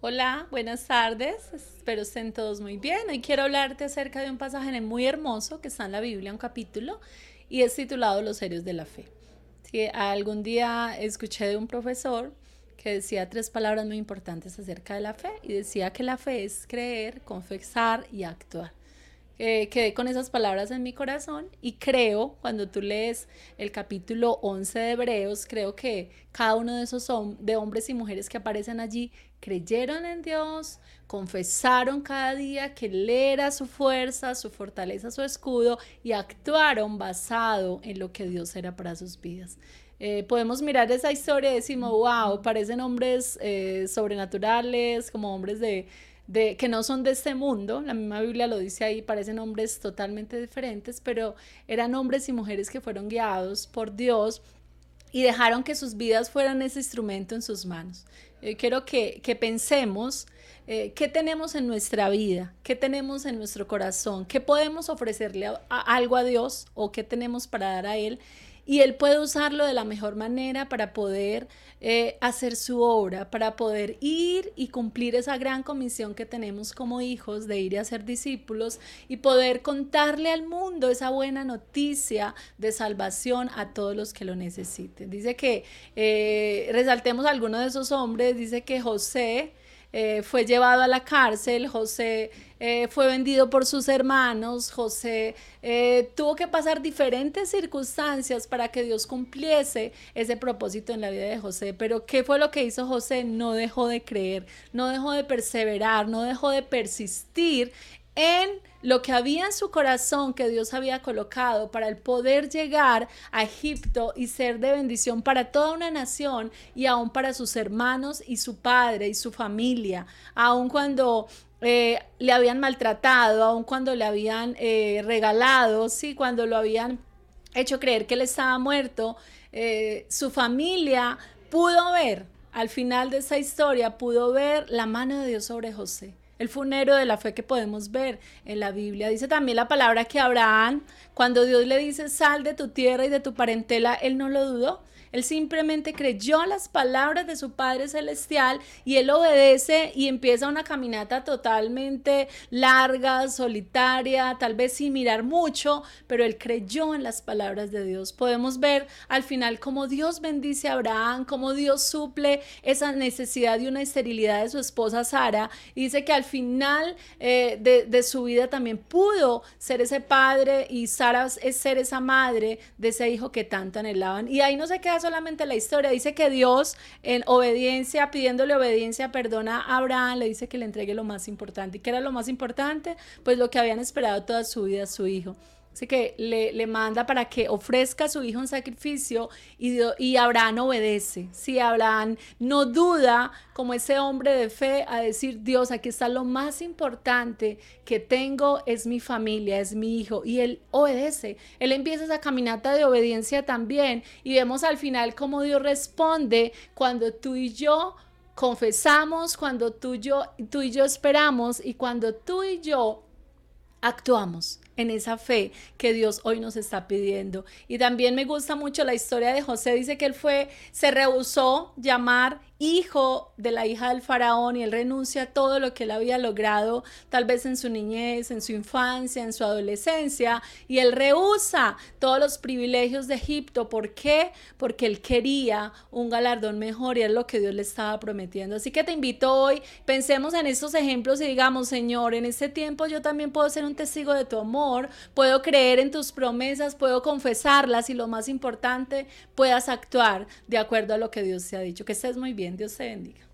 Hola, buenas tardes. Espero estén todos muy bien. Hoy quiero hablarte acerca de un pasaje muy hermoso que está en la Biblia, un capítulo, y es titulado Los héroes de la fe. Sí, algún día escuché de un profesor que decía tres palabras muy importantes acerca de la fe y decía que la fe es creer, confesar y actuar. Quedé con esas palabras en mi corazón y creo, cuando tú lees el capítulo 11 de Hebreos, creo que cada uno de esos de hombres y mujeres que aparecen allí creyeron en Dios, confesaron cada día que Él era su fuerza, su fortaleza, su escudo y actuaron basado en lo que Dios era para sus vidas. Podemos mirar esa historia y decimos, wow, parecen hombres sobrenaturales, como hombres que no son de este mundo. La misma Biblia lo dice ahí, parecen hombres totalmente diferentes, pero eran hombres y mujeres que fueron guiados por Dios y dejaron que sus vidas fueran ese instrumento en sus manos. Quiero que pensemos qué tenemos en nuestra vida, qué tenemos en nuestro corazón, qué podemos ofrecerle algo a Dios o qué tenemos para dar a Él, y Él puede usarlo de la mejor manera para poder hacer su obra, para poder ir y cumplir esa gran comisión que tenemos como hijos de ir y hacer discípulos y poder contarle al mundo esa buena noticia de salvación a todos los que lo necesiten. Dice que resaltemos a alguno de esos hombres. Dice que José fue llevado a la cárcel. José fue vendido por sus hermanos. José tuvo que pasar diferentes circunstancias para que Dios cumpliese ese propósito en la vida de José. Pero ¿qué fue lo que hizo José? No dejó de creer, no dejó de perseverar, no dejó de persistir en lo que había en su corazón, que Dios había colocado para el poder llegar a Egipto y ser de bendición para toda una nación y aún para sus hermanos y su padre y su familia, aun cuando le habían maltratado, aun cuando le habían regalado, sí, cuando lo habían hecho creer que él estaba muerto. Su familia pudo ver, al final de esa historia, pudo ver la mano de Dios sobre José. Él fue un héroe de la fe que podemos ver en la Biblia. Dice también la palabra que Abraham, cuando Dios le dice sal de tu tierra y de tu parentela, él no lo dudó. Él simplemente creyó las palabras de su Padre Celestial y él obedece y empieza una caminata totalmente larga, solitaria, tal vez sin mirar mucho, pero él creyó en las palabras de Dios. Podemos ver al final cómo Dios bendice a Abraham, cómo Dios suple esa necesidad de una esterilidad de su esposa Sara, y dice que al final de su vida también pudo ser ese padre y Sara es ser esa madre de ese hijo que tanto anhelaban. Y ahí no se queda solamente la historia. Dice que Dios, en obediencia, pidiéndole obediencia, perdona a Abraham, le dice que le entregue lo más importante. ¿Y qué era lo más importante? Pues lo que habían esperado toda su vida, su hijo. Así que le manda para que ofrezca a su hijo en sacrificio, y Abraham obedece. Si Abraham no duda, como ese hombre de fe, a decir, Dios, aquí está lo más importante que tengo, es mi familia, es mi hijo. Y él obedece. Él empieza esa caminata de obediencia también. Y vemos al final cómo Dios responde cuando tú y yo confesamos, cuando tú y yo esperamos, y cuando tú y yo actuamos en esa fe que Dios hoy nos está pidiendo. Y también me gusta mucho la historia de José. Dice que se rehusó llamar hijo de la hija del faraón, y él renuncia a todo lo que él había logrado, tal vez en su niñez, en su infancia, en su adolescencia, y él rehúsa todos los privilegios de Egipto. ¿Por qué? Porque él quería un galardón mejor, y es lo que Dios le estaba prometiendo. Así que te invito hoy, pensemos en estos ejemplos y digamos, Señor, en este tiempo yo también puedo ser un testigo de tu amor, puedo creer en tus promesas, puedo confesarlas, y lo más importante, puedas actuar de acuerdo a lo que Dios te ha dicho. Que estés muy bien. Dios te bendiga.